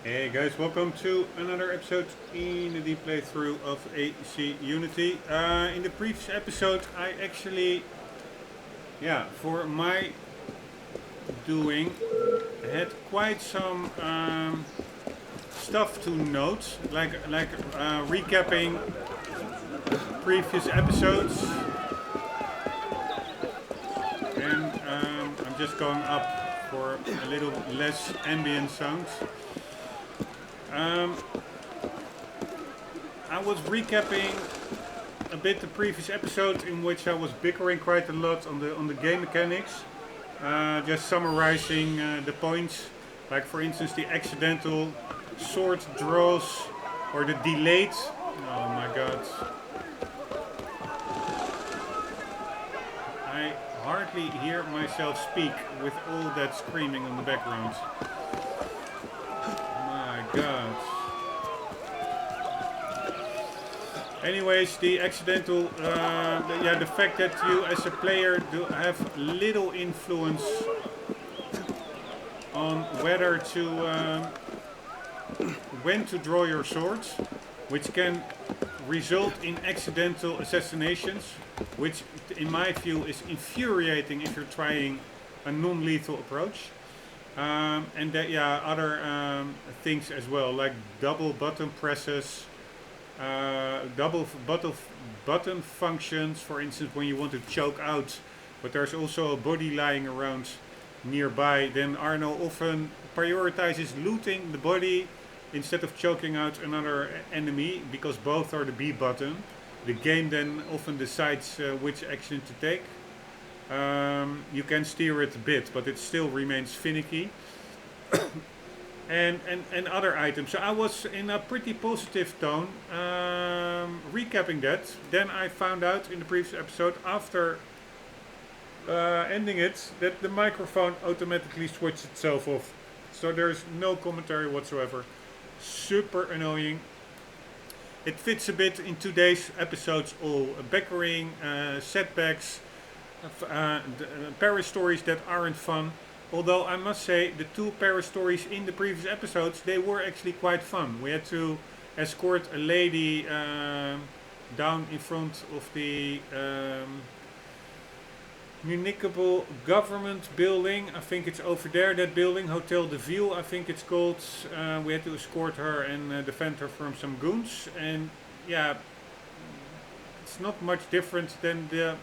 Hey guys, welcome to another episode in the deep playthrough of AC Unity. In the previous episode, I actually, for my doing, had quite some stuff to note, like recapping previous episodes, and I'm just going up for a little less ambient sounds. I was recapping a bit the previous episode in which I was bickering quite a lot on the game mechanics. Just summarizing the points, like for instance the accidental sword draws or the delayed. Oh my god! I hardly hear myself speak with all that screaming in the background. My god. Anyways, the accidental, the fact that you as a player do have little influence on whether to, when to draw your swords, which can result in accidental assassinations, which in my view is infuriating if you're trying a non-lethal approach. And that, other things as well, like double button presses, double button functions, for instance, when you want to choke out, but there's also a body lying around nearby, then Arno often prioritizes looting the body instead of choking out another enemy, because both are the B button. The game then often decides which action to take. You can steer it a bit, but it still remains finicky. and other items. So I was in a pretty positive tone, recapping that. Then I found out in the previous episode, after ending it, that the microphone automatically switched itself off. So there's no commentary whatsoever. Super annoying. It fits a bit in today's episodes, all bickering, setbacks, Paris stories that aren't fun. Although I must say, the two Paris stories in the previous episodes, they were actually quite fun. We had to escort a lady down in front of the municipal government building. I think it's over there, that building, Hotel de Ville, I think it's called. We had to escort her and defend her from some goons. And yeah, it's not much different than the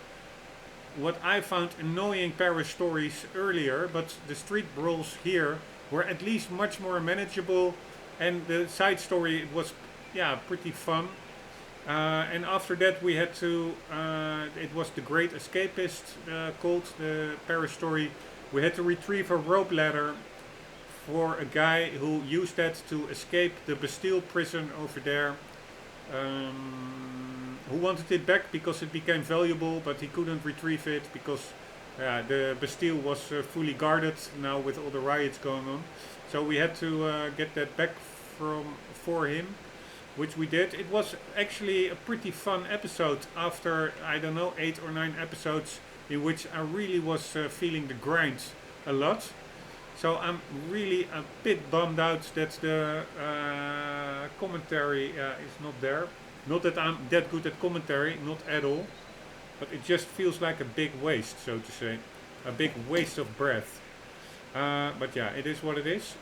what I found annoying Paris stories earlier, but the street brawls here were at least much more manageable, and the side story was, pretty fun. And after that, we had to. It was the Great Escapist, called the Paris story. We had to retrieve a rope ladder for a guy who used that to escape the Bastille prison over there. Who wanted it back because it became valuable, but he couldn't retrieve it because the Bastille was fully guarded now with all the riots going on. So we had to get that back for him, which we did. It was actually a pretty fun episode after, I don't know, 8 or 9 episodes in which I really was feeling the grind a lot. So I'm really a bit bummed out that the commentary is not there. Not that I'm that good at commentary, not at all, but it just feels like a big waste, so to say. A big waste of breath. But yeah, it is what it is.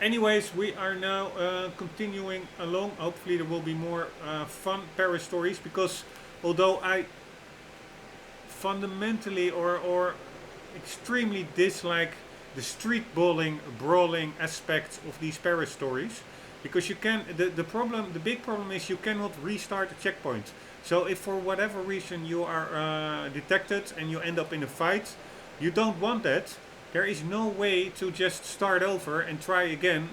Anyways, we are now continuing along. Hopefully there will be more fun Paris stories, because although I fundamentally or extremely dislike the street brawling aspects of these Paris stories, because you can the big problem is you cannot restart a checkpoint. So if for whatever reason you are detected and you end up in a fight, you don't want that. There is no way to just start over and try again,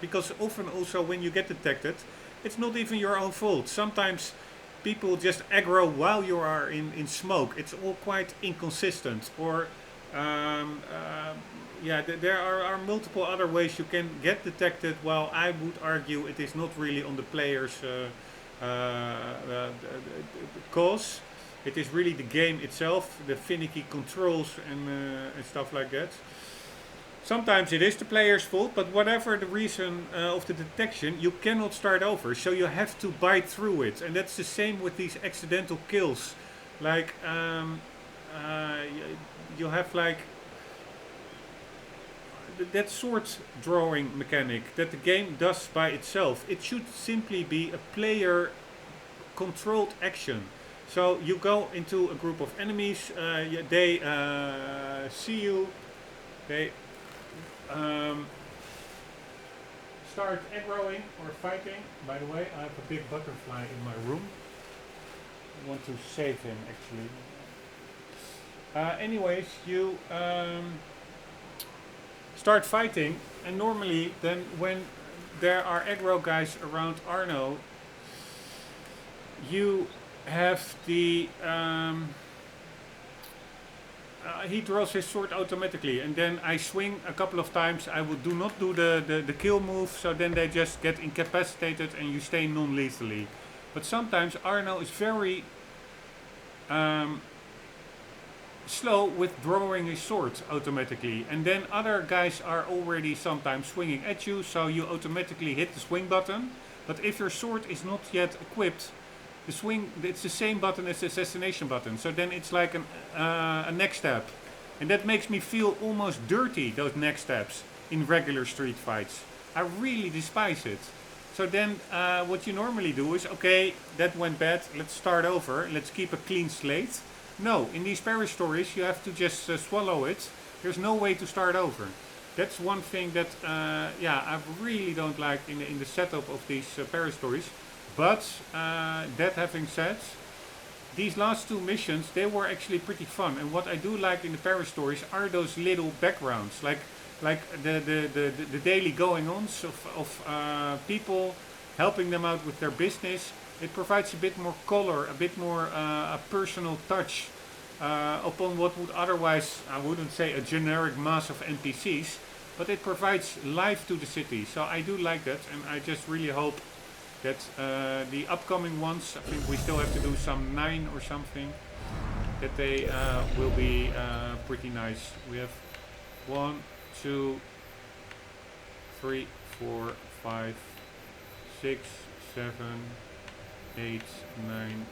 because often also when you get detected, it's not even your own fault. Sometimes people just aggro while you are in smoke. It's all quite inconsistent. Or there are multiple other ways you can get detected. While I would argue it is not really on the player's cause. It is really the game itself, the finicky controls and stuff like that. Sometimes it is the player's fault, but whatever the reason of the detection, you cannot start over. So you have to bite through it. And that's the same with these accidental kills. Like, you have like that sword drawing mechanic that the game does by itself. It should simply be a player controlled action. So you go into a group of enemies, they see you, they start aggroing or fighting. By the way, I have a big butterfly in my room. I want to save him actually. Anyways, you start fighting, and normally then when there are aggro guys around Arno, you have the he draws his sword automatically, and then I swing a couple of times. I will do not do the kill move, so then they just get incapacitated and you stay non-lethally. But sometimes Arno is very slow with drawing his sword automatically, and then other guys are already sometimes swinging at you, so you automatically hit the swing button. But if your sword is not yet equipped, the swing, it's the same button as the assassination button, so then it's like a next step, and that makes me feel almost dirty, those next steps in regular street fights. I really despise it. So then what you normally do is, okay, that went bad, let's start over, let's keep a clean slate. No, in these Paris stories you have to just swallow it. There's no way to start over. That's one thing that I really don't like in the setup of these Paris stories. But that having said, these last two missions, they were actually pretty fun. And what I do like in the Paris stories are those little backgrounds, like the daily going-ons of people, helping them out with their business. It provides a bit more color, a bit more a personal touch upon what would otherwise, I wouldn't say a generic mass of NPCs, but it provides life to the city. So I do like that, and I just really hope that the upcoming ones, I think we still have to do some 9 or something, that they will be pretty nice. We have 1, 2, 3, 4, 5, 6, 7, 8, 9,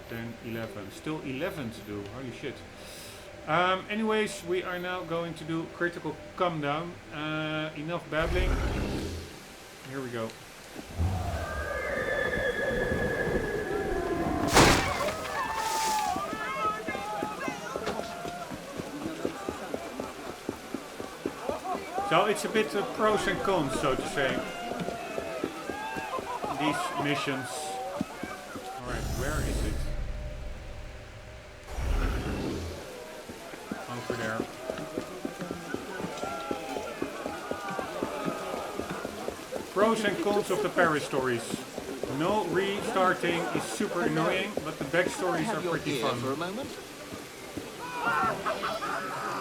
10, 11. Still 11 to do, holy shit. Anyways, we are now going to do critical Comedown. Enough babbling. Here we go. So it's a bit of pros and cons, so to say, these missions. Alright, where is it? Over there. Pros and cons of the Paris stories. No restarting is super annoying, but the backstories are pretty fun. For a moment?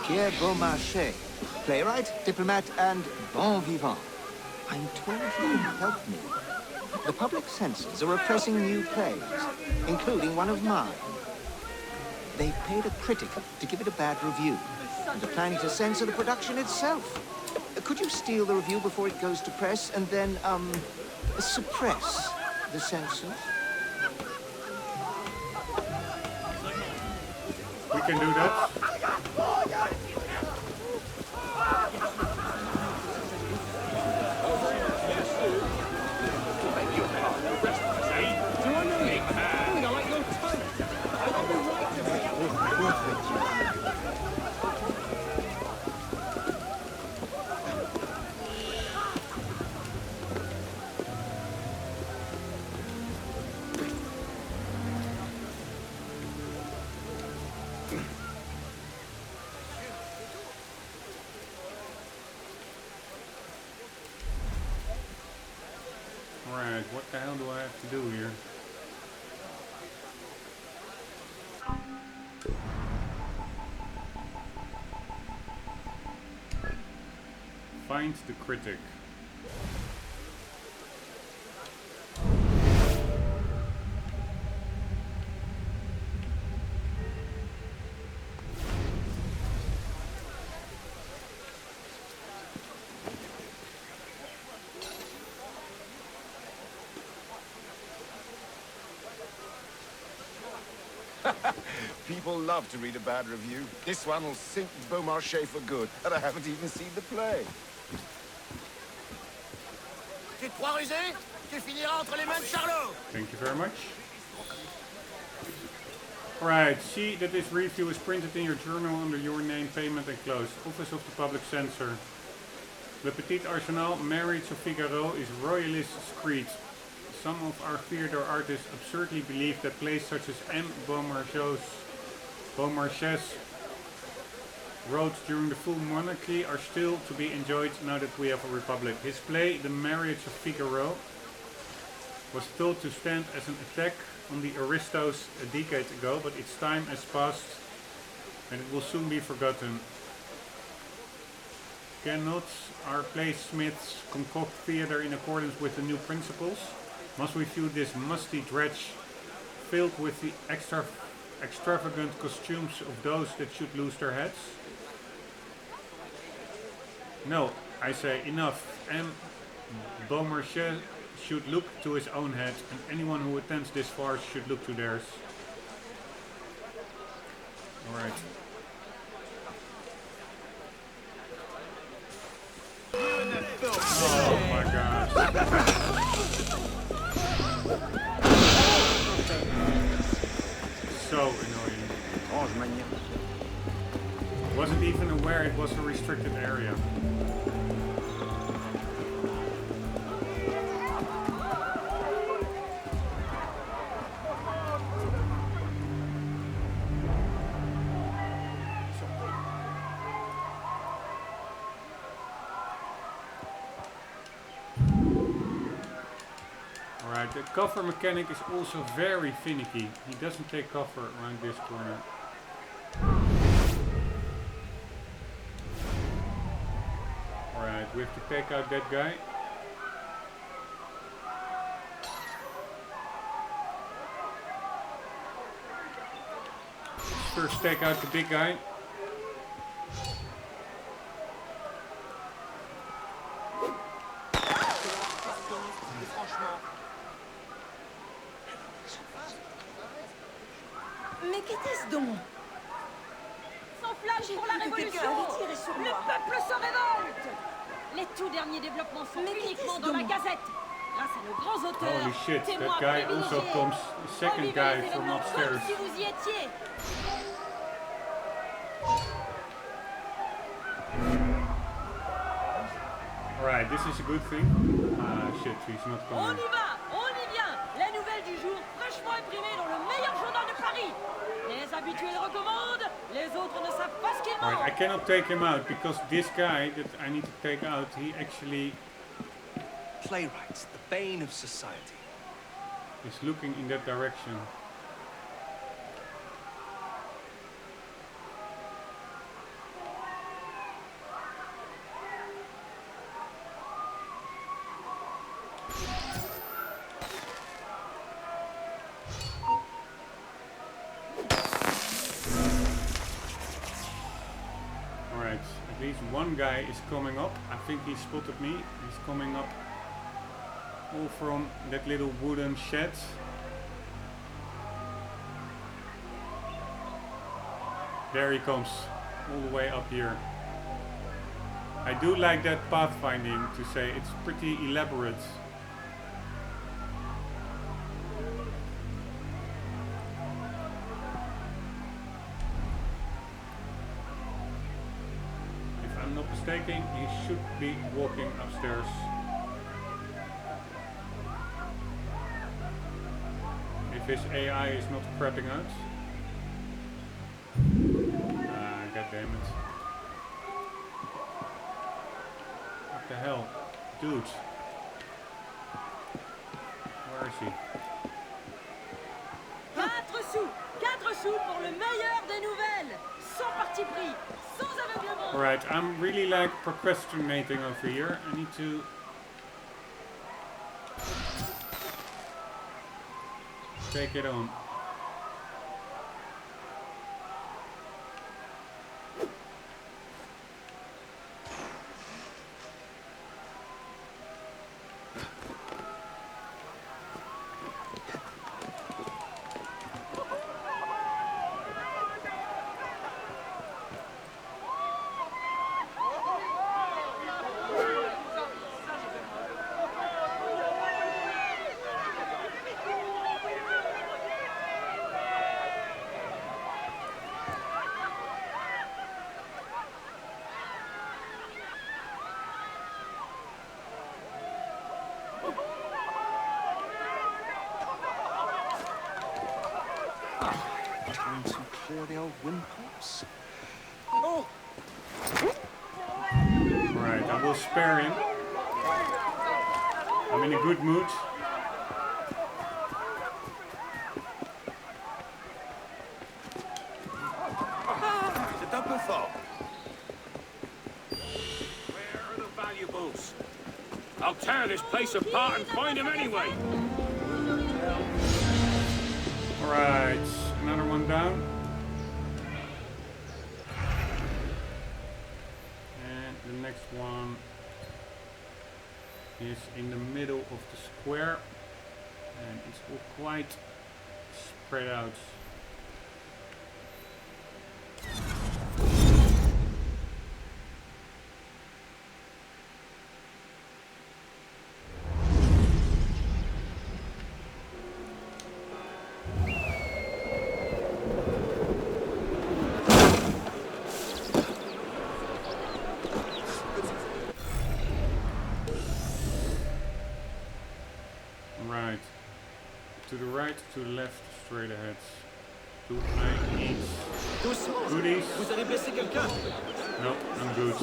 Pierre Beaumarchais, playwright, diplomat, and bon vivant. I'm told you can help me. The public censors are repressing new plays, including one of mine. They paid a critic to give it a bad review, and are planning to censor the production itself. Could you steal the review before it goes to press, and then, suppress the censors? We can do that. Alright, what the hell do I have to do here? Find the critic. People love to read a bad review. This one will sink Beaumarchais for good, and I haven't even seen the play. Tu te crois rusé? Tu finiras entre les mains de Charlot! Thank you very much. Alright, see that this review is printed in your journal under your name, payment and close. Office of the Public Censor. Le Petit Arsenal, Marriage of Figaro is royalist screed. Some of our theater artists absurdly believe that plays such as M. Beaumarchais wrote during the full monarchy are still to be enjoyed now that we have a republic. His play, The Marriage of Figaro, was thought to stand as an attack on the aristos a decade ago, but its time has passed and it will soon be forgotten. Cannot our playsmiths concoct theatre in accordance with the new principles? Must we view this musty dredge filled with the extravagant costumes of those that should lose their heads? No, I say enough. M. Beaumarchais should look to his own head, and anyone who attends this farce should look to theirs. Alright. Oh my god. So annoying. Wasn't even aware it was a restricted area. The cover mechanic is also very finicky. He doesn't take cover around this corner. Alright, we have to take out that guy. Let's first take out the big guy. Mais qu'était-ce donc? Sans flash pour la révolution! Le peuple se révolte! Les tout derniers développements sont uniquement dans la Gazette. Grâce à nos grands auteurs, Holy shit, témoins that guy also privilégiés. comes, the second Revivez guy les from événements upstairs. comme si vous y étiez. Alright, this is a good thing. Ah shit, he's not On coming. y va, on y vient. Les nouvelles du jour, fraîchement imprimées dans le meilleur journal de Paris. Les habitués le recommandent, les autres ne savent pas ce qu'ils Alright, I mangent. cannot take him out because this guy that I need to take out, he actually Playwrights, the bane of society. is looking in that direction. Alright, at least one guy is coming up. I think he spotted me. He's coming up all from that little wooden shed. There he comes, all the way up here. I do like that pathfinding, to say it's pretty elaborate. If I'm not mistaken, he should be walking upstairs. If his AI is not crapping out. Ah, god damn it. What the hell? Dude. Where is he? 4 sous pour le meilleur des nouvelles. Sans parti pris, sans aveuglement. Alright, I'm really like procrastinating over here. I need to... take it on. to clear the old windpipes. Oh! Alright, I will spare him. I'm in a good mood. C'est un peu fort. Where are the valuables? I'll tear this place apart and find them anyway. Alright, another one down. And the next one is in the middle of the square. And it's all quite spread out. Right. To the right, to the left, straight ahead. Do I need Doucement. goodies? Vous allez blesser quelqu'un? Nope, I'm good.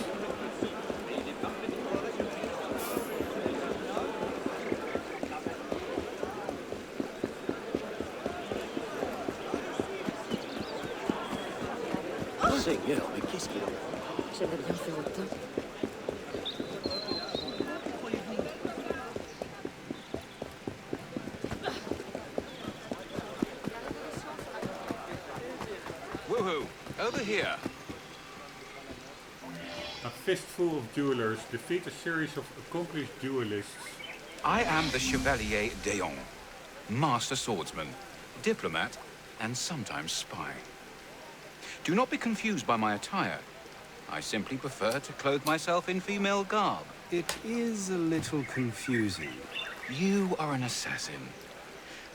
Seigneur, mais qu'est-ce qu'il a? J'aimerais bien faire autant. Woohoo! Over here. A fistful of duelers defeat a series of accomplished duelists. I am the Chevalier d'Eon, master swordsman, diplomat, and sometimes spy. Do not be confused by my attire. I simply prefer to clothe myself in female garb. It is a little confusing. You are an assassin.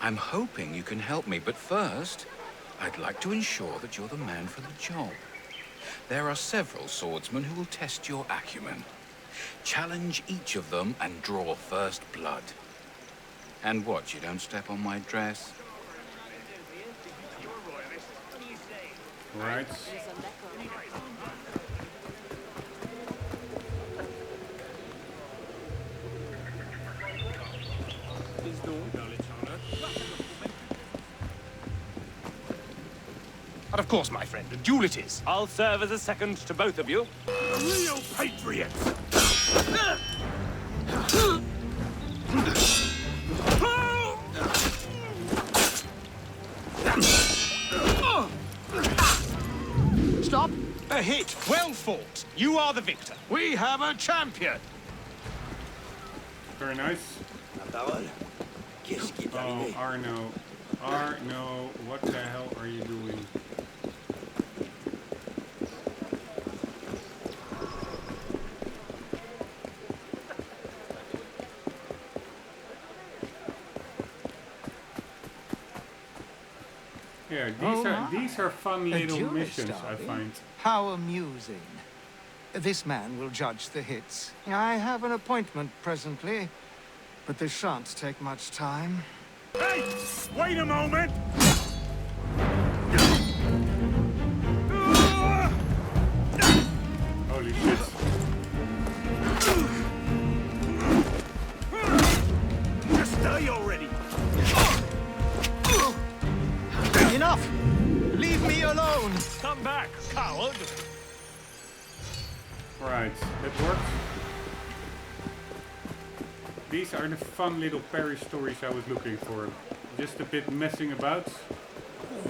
I'm hoping you can help me, but first, I'd like to ensure that you're the man for the job. There are several swordsmen who will test your acumen. Challenge each of them and draw first blood. And watch you don't step on my dress. Right. And of course, my friend, a duel it is. I'll serve as a second to both of you. A real patriot. Stop! A hit! Well fought! You are the victor. We have a champion! Very nice. La parole. Qu'est-ce qui est Oh, arrivé? Arno. Arno, what the hell are you doing? Yeah, these are fun little duelist, missions, I are they? find. How amusing. This man will judge the hits. I have an appointment presently, but this shan't take much time. Hey! Wait a moment! Holy shit. Just die already! Enough! Leave me alone! Come back, coward! Right, that worked. These are the fun little parry stories I was looking for. Just a bit messing about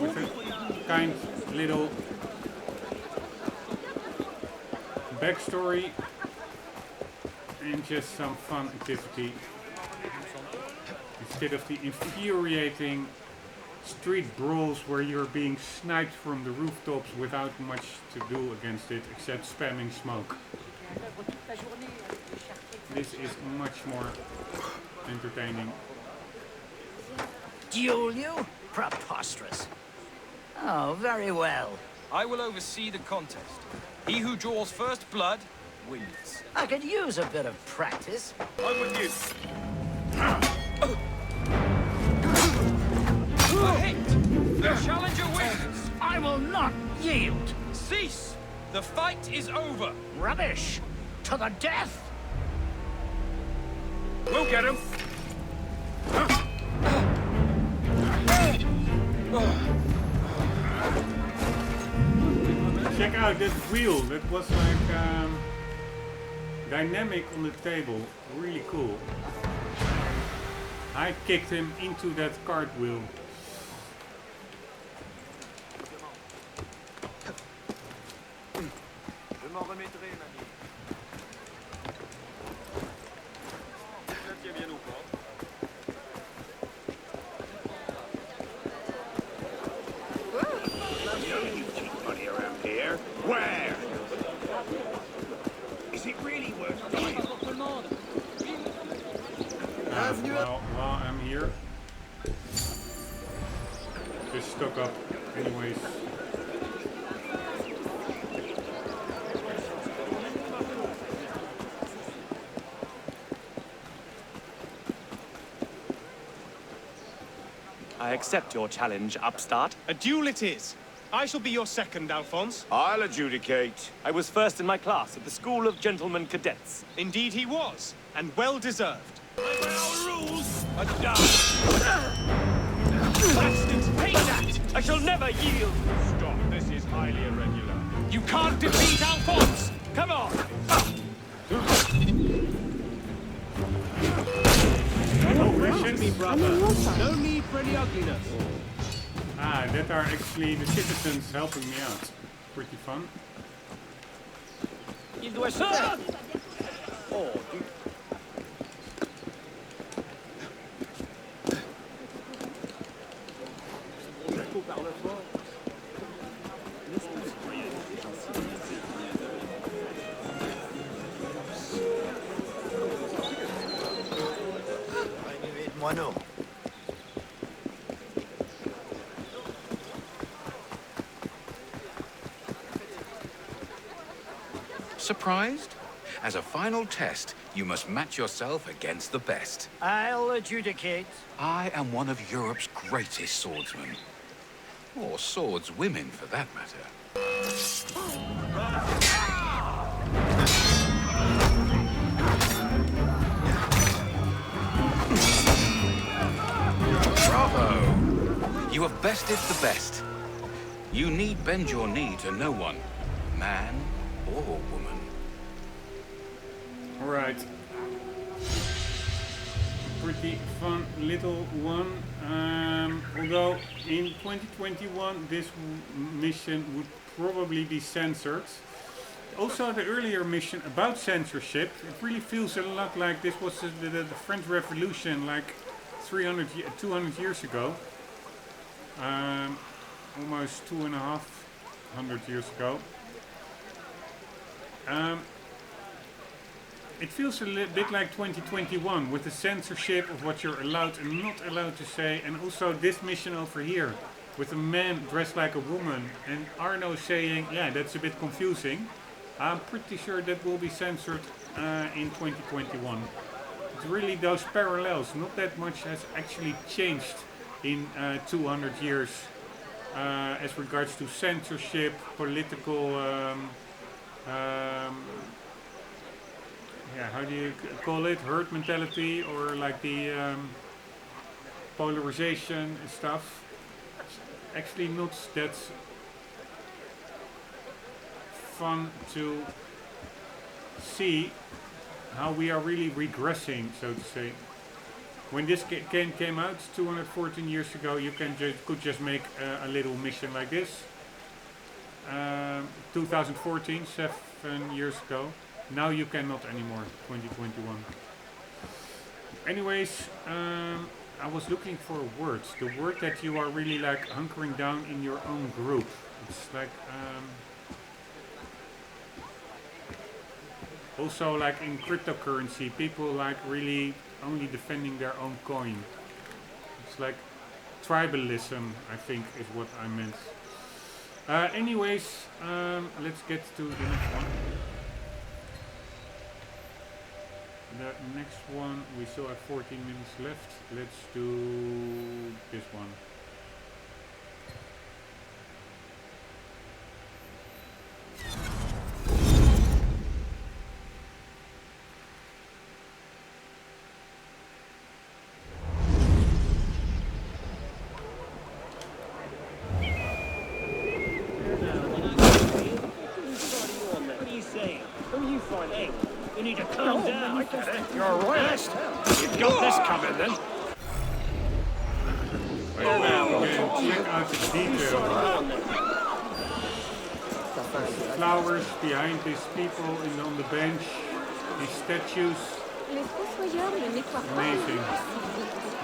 with a kind little backstory and just some fun activity instead of the infuriating street brawls where you're being sniped from the rooftops without much to do against it except spamming smoke. This is much more entertaining. Duel you? Preposterous. Oh, very well. I will oversee the contest. He who draws first blood wins. I could use a bit of practice. I'm with you. A hit! The challenger wins! I I will not yield. Cease! The fight is over. Rubbish! To the death! We'll get him. Check out that wheel. That was like dynamic on the table. Really cool. I kicked him into that cartwheel. Where? Is it really worth dying? While I'm here, just stock up anyways. I accept your challenge, upstart. A duel it is. I shall be your second, Alphonse. I'll adjudicate. I was first in my class at the School of Gentlemen Cadets. Indeed he was, and well deserved. By our rules. Bastards, hate that! I shall never yield! Stop. This is highly irregular. You can't defeat Alphonse! Come on! No need for any ugliness. Ah, that are actually the citizens helping me out. Pretty fun. Il doit se... Oh, Moineau. Surprised? As a final test, you must match yourself against the best. I'll adjudicate. I am one of Europe's greatest swordsmen. Or swordswomen, for that matter. Bravo! You have bested the best. You need bend your knee to no one, man or woman. Alright. Pretty fun little one. Although in 2021 this mission would probably be censored. Also the earlier mission about censorship, it really feels a lot like this was the French Revolution like 200 years ago. Almost 250 years ago. It feels a bit like 2021 with the censorship of what you're allowed and not allowed to say, and also this mission over here with a man dressed like a woman and Arno saying, yeah, that's a bit confusing. I'm pretty sure that will be censored in 2021. It's really those parallels, not that much has actually changed in 200 years as regards to censorship, political yeah, how do you call it? Herd mentality, or like the polarization and stuff. It's actually not that fun to see how we are really regressing, so to say. When this game came out 214 years ago, you could just make a little mission like this. 2014, 7 years ago. Now you cannot anymore, 2021. Anyways, I was looking for words. The word that you are really like hunkering down in your own group. It's like, also like in cryptocurrency, people like really only defending their own coin. It's like tribalism, I think is what I meant. Anyways, let's get to the next one. The next one, we still have 14 minutes left. Let's do this one. Hey, you need to calm down. I get it. You're a royalist. You've got this covered, then. Right now, again, check out the detail. Flowers behind these people on the bench, these statues. Amazing.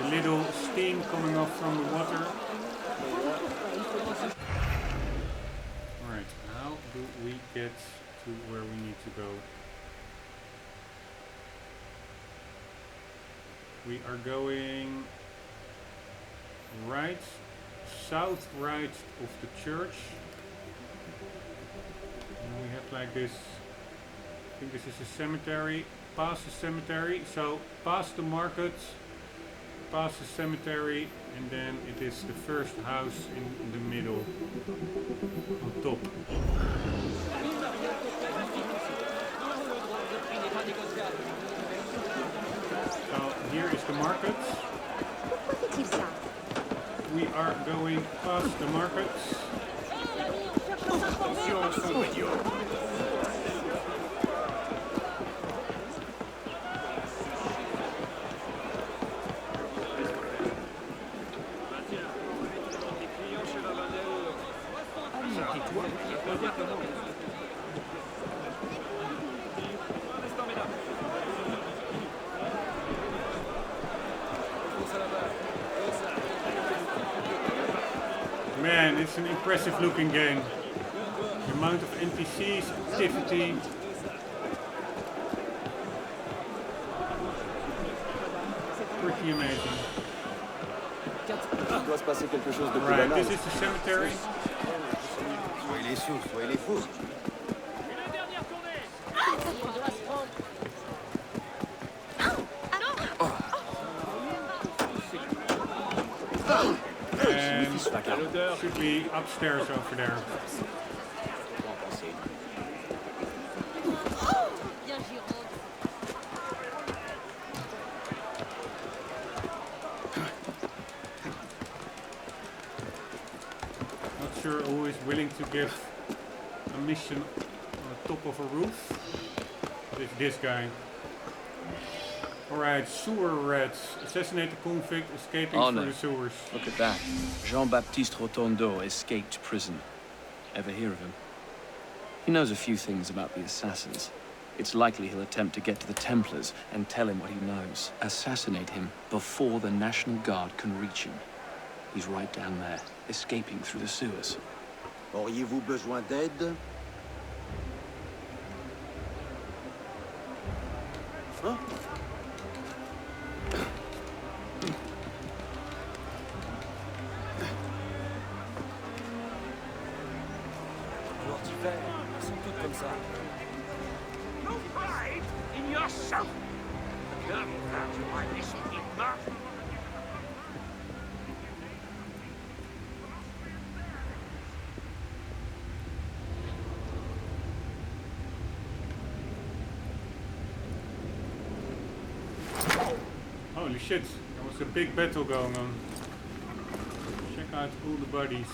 The little steam coming off from the water. Alright, how do we get to where we need to go? We are going right, south right of the church. And we have like this, I think this is a cemetery, past the cemetery, so past the market, past the cemetery, and then it is the first house in the middle, on top. So here is the market. We are going past the market. Man, it's an impressive looking game. The amount of NPCs, activity. Pretty amazing. Right, this is the cemetery. Soyez les sous, soyez les fous. And should be upstairs over there. Not sure who is willing to give a mission on top of a roof. It's this guy. Alright, sewer rats. Assassinate the convict escaping Arno. through the sewers. Look at that. Jean-Baptiste Rotondo escaped prison. Ever hear of him? He knows a few things about the assassins. It's likely he'll attempt to get to the Templars and tell him what he knows. Assassinate him before the National Guard can reach him. He's right down there, escaping through the sewers. Auriez-vous besoin d'aide? Huh? No pride in yourself. Come back to my mission, Igmar. Holy shit, there was a big battle going on. Check out all the bodies.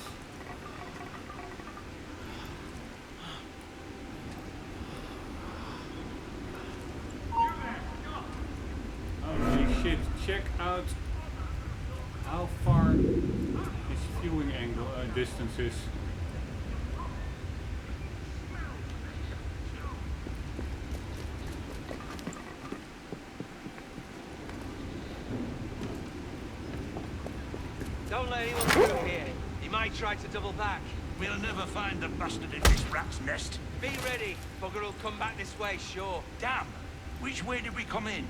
Holy shit, check out how far his viewing angle distance is. Don't let anyone through here. He might try to double back. We'll never find the bastard in this rat's nest. Be ready. Bugger will come back this way, sure. Damn! Which way did we come in?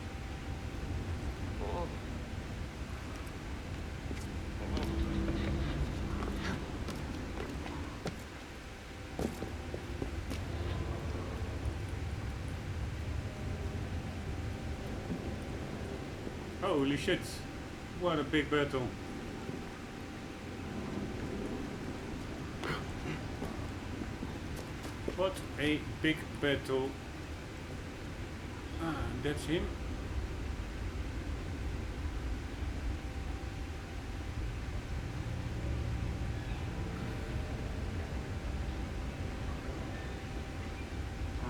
Holy shit, what a big battle. What a big battle. Ah, that's him.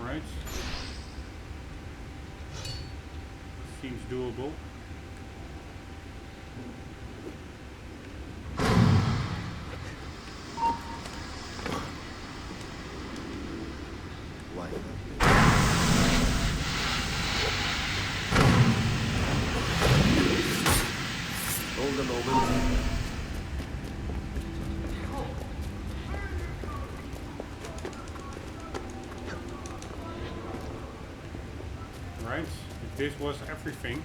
Alright. doable. Hold a moment. Right, if this was everything,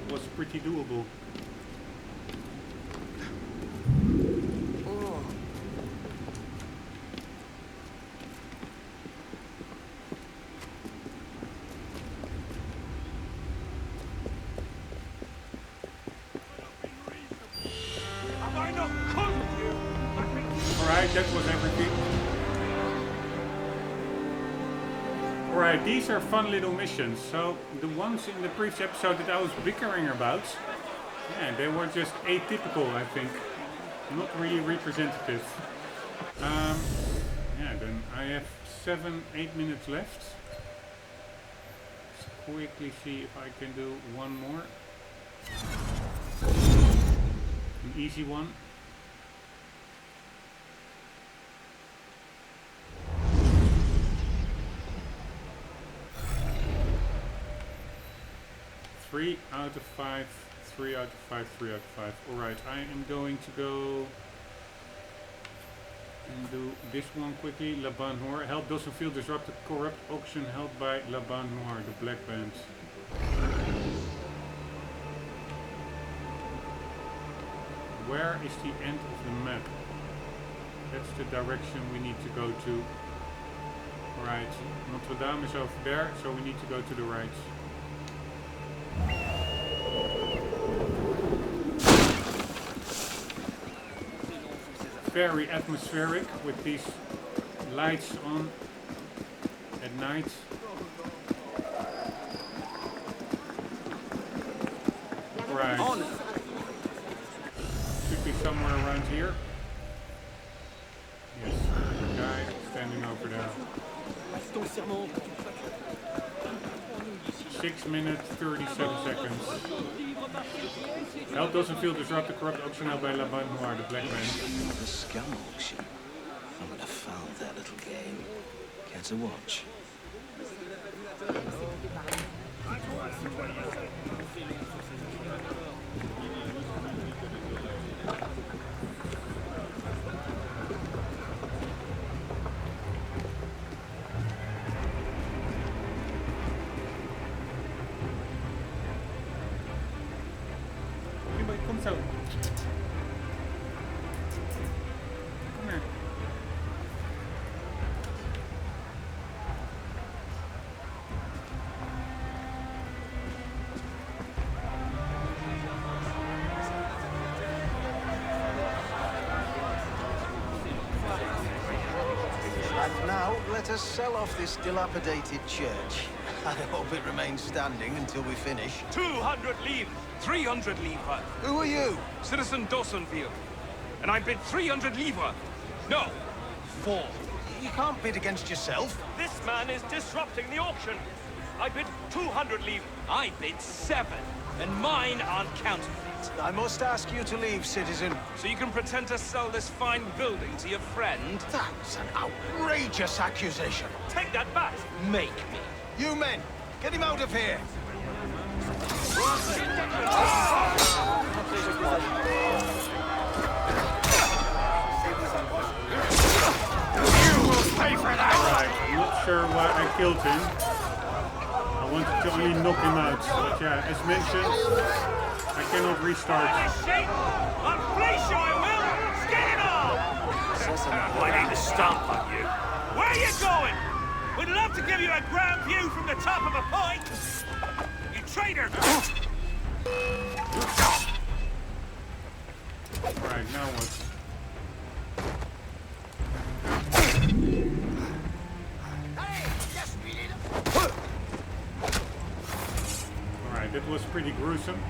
it was pretty doable. Alright, that was everything. Alright, these are fun little missions. So the ones in the previous episode that I was bickering about, yeah, they were just atypical, I think. Not really representative. Yeah, then I have 7-8 minutes left. Let's quickly see if I can do one more. An easy one. Three out of 5, 3 out of 5, 3 out of 5. Alright, I am going to go and do this one quickly. La Bande Noire. Help doesn't feel disrupted. Corrupt auction held by La Bande Noire, the Black Band. Where is the end of the map? That's the direction we need to go to. Alright, Notre Dame is over there, so we need to go to the right. Very atmospheric with these lights on at night. Right. Should be somewhere around here. Yes, the guy standing over there. 6 minutes, 37 seconds. Help doesn't feel disrupted. Corrupt auction held by La Bande Noire, the Black Band. The scum auction. I would have found that little game. Care to watch? Kom zo. Kom maar. And now, let us sell off this dilapidated church. I hope it remains standing until we finish. 200 livres! 300 livres! Who are you? Citizen Dawsonville. And I bid 300 livres. No, 4. You can't bid against yourself. This man is disrupting the auction. I bid 200 livres. I bid 7. And mine aren't counterfeit. I must ask you to leave, citizen. So you can pretend to sell this fine building to your friend? That's an outrageous accusation. Take that back. Make me. You men, get him out of here. You will pay for that! Right, I'm not sure why I killed him. I wanted to only knock him out. But yeah, as mentioned, I cannot restart. Unfleece you, I will! Skin it off! I need to stomp on you. Where are you going? We'd love to give you a grand view from the top of a point! You traitor! Alright, now what? Alright, that was pretty gruesome.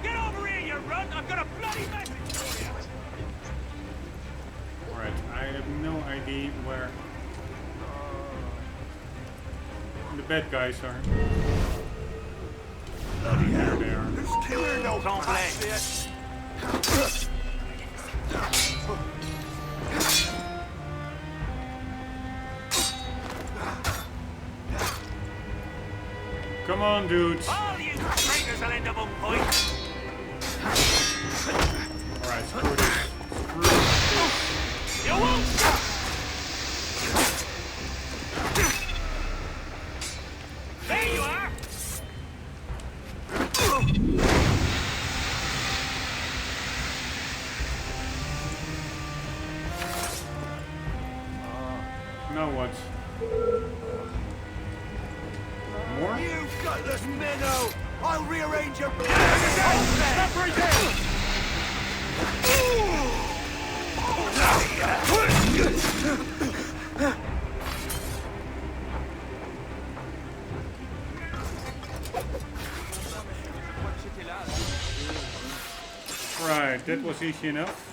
Get over here, you runt! I've got a bloody message for you! Alright, I have no idea where... the bad guys are. Bloody hell. There they are. This killer no Complex. Come on, dudes. All you traitors will end up on point. Alright, screw this. Screw this. You won't stop. There you are. Now what? More? You gutless minnow. I'll rearrange your... Stop right there! Right, that was easy enough.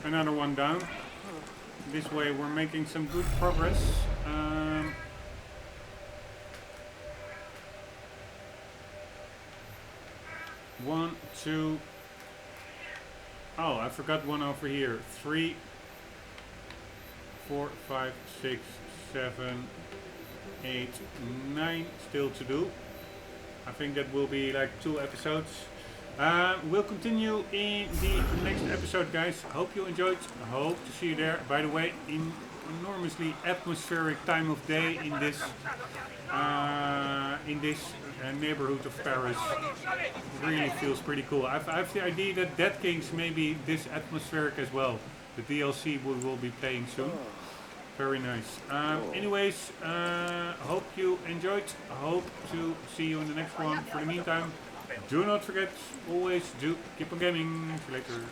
Another one down. This way we're making some good progress. 1, 2. Oh, I forgot one over here. 3, 4, 5, 6, 7, 8, 9 still to do. I think that will be like 2 episodes. We'll continue in the next episode, guys. Hope you enjoyed. I hope to see you there. By the way, enormously atmospheric time of day in this neighborhood of Paris. Really feels pretty cool. I have the idea that Dead Kings may be this atmospheric as well. The DLC we will be playing soon. Very nice. Anyways, hope you enjoyed. I hope to see you in the next one. For the meantime, do not forget, always do keep on gaming. See you later.